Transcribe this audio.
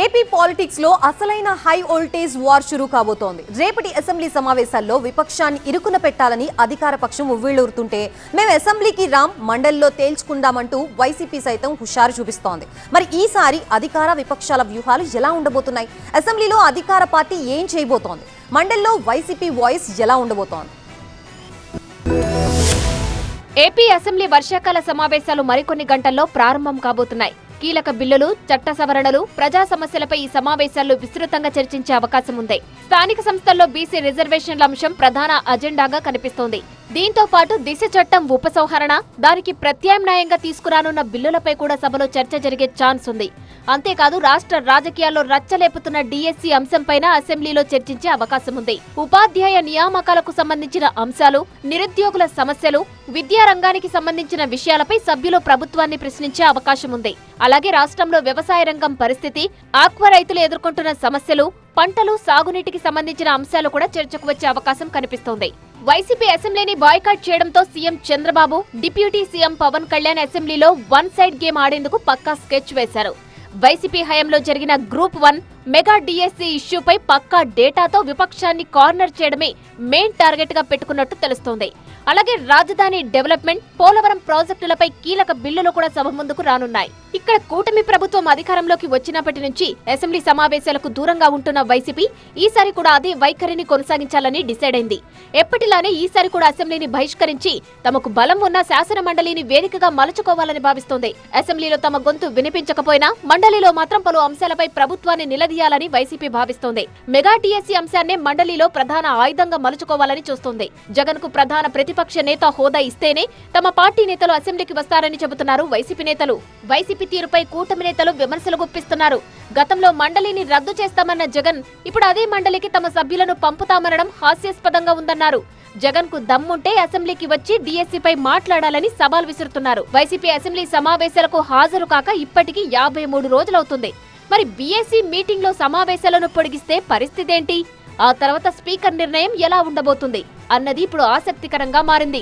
AP politics లో అసలైన high voltage war షురూ కాబోతోంది. రేపటి అసెంబ్లీ సమావేశాల్లో విపక్షాన్ని ఇరుకున పెట్టాలని అధికార పక్షం ఉవ్విళ్లూరుతుంటే మేము అసెంబ్లీకి రామ్ మండలిలో తేల్చుకుందామంటూ వైసీపీ సైతం హుషారు చూపిస్తోంది. మరి ఈసారి అధికార విపక్షాల వ్యూహాలు ఎలా ఉండబోతున్నాయి? అసెంబ్లీలో అధికార పార్టీ ఏం చేయబోతోంది? మండలిలో వైసీపీ వాయిస్ ఎలా ఉండబోతోంది? ఏపీ అసెంబ్లీ వర్షాకాల సమావేశాలు మరికొన్ని గంటల్లో ప్రారంభం కాబోతున్నాయి. కీలక బిల్లులు, చట్ట సవరణలు, ప్రజా సమస్యలపై ఈ సమావేశాల్లో విస్తృతంగా చర్చించే అవకాశం ఉంది. స్థానిక సంస్థల్లో బీసీ రిజర్వేషన్ల అంశం ప్రధాన అజెండాగా కనిపిస్తోంది. దీంతో పాటు దిశ చట్టం ఉపసంహరణ, దానికి ప్రత్యామ్నాయంగా తీసుకురానున్న బిల్లులపై కూడా సభలో చర్చ జరిగే ఛాన్స్ ఉంది. అంతేకాదు రాష్ట్ర రాజకీయాల్లో రచ్చలేపుతున్న డిఎస్సి అంశంపైన అసెంబ్లీలో చర్చించే అవకాశం ఉంది. ఉపాధ్యాయ నియామకాలకు సంబంధించిన అంశాలు, నిరుద్యోగుల సమస్యలు, విద్యారంగానికి సంబంధించిన విషయాలపై సభ్యులు ప్రభుత్వాన్ని ప్రశ్నించే అవకాశం ఉంది. అలాగే రాష్ట్రంలో వ్యవసాయ రంగం పరిస్థితి, ఆక్వా రైతులు ఎదుర్కొంటున్న సమస్యలు, పంటలు, సాగునీటికి సంబంధించిన అంశాలు కూడా చర్చకు వచ్చే అవకాశం కనిపిస్తోంది. వైసీపీ అసెంబ్లీని బాయ్కాట్ చేయడంతో CM Chandrababu, deputy CM Pawan Kalyan అసెంబ్లీలో వన్ సైడ్ గేమ్ ఆడేందుకు పక్కా స్కెచ్ వేశారు. వైసీపీ హయాంలో జరిగిన గ్రూప్ 1 మెగా డిఎస్సి ఇష్యూపై పక్కా డేటాతో విపక్షాన్ని కార్నర్ చేయడమే మెయిన్ టార్గెట్ గా పెట్టుకున్నట్టు తెలుస్తోంది. అలాగే రాజధాని డెవలప్మెంట్, పోలవరం ప్రాజెక్టులపై కీలక బిల్లులు కూడా సభ ముందుకు రానున్నాయి. ఇక్కడ కూటమి ప్రభుత్వం అధికారంలోకి వచ్చినప్పటి నుంచి అసెంబ్లీ సమావేశాలకు దూరంగా ఉంటున్న వైసీపీ ఈసారి కూడా అదే వైఖరిని కొనసాగించాలని డిసైడ్ అయింది. ఎప్పటిలానే ఈసారి కూడా అసెంబ్లీని బహిష్కరించి తమకు బలం ఉన్న శాసన మండలిని వేదికగా మలుచుకోవాలని భావిస్తోంది. అసెంబ్లీలో తమ గొంతు వినిపించకపోయినా మండలిలో మాత్రం పలు అంశాలపై ప్రభుత్వాన్ని నిలదీయాలని వైసీపీ భావిస్తోంది. మెగా టీఎస్సీ అంశాన్నే మండలిలో ప్రధాన ఆయుధంగా మలుచుకోవాలని చూస్తోంది. జగన్ కు ప్రధాన ప్రతిపక్ష నేత హోదా ఇస్తేనే తమ పార్టీ నేతలు అసెంబ్లీకి వస్తారని చెబుతున్నారు వైసీపీ నేతలు. వైసీపీ తీరుపై కూటమి నేతలు విమర్శలు గుప్పిస్తున్నారు. గతంలో మండలిని రద్దు చేస్తామన్న జగన్ ఇప్పుడు అదే మండలికి తమ సభ్యులను పంపుతామనడం హాస్యాస్పదంగా ఉందన్నారు. జగన్ కు దమ్ముంటే అసెంబ్లీకి వచ్చి డిఎస్సీపై మాట్లాడాలని సవాల్ విసురుతున్నారు. వైసీపీ అసెంబ్లీ సమావేశాలకు హాజరు కాక ఇప్పటికీ 53 రోజులవుతుంది. మరి బీఎస్సీ మీటింగ్ లో సమావేశాలను పొడిగిస్తే పరిస్థితేంటి? ఆ తర్వాత స్పీకర్ నిర్ణయం ఎలా ఉండబోతుంది అన్నది ఇప్పుడు ఆసక్తికరంగా మారింది.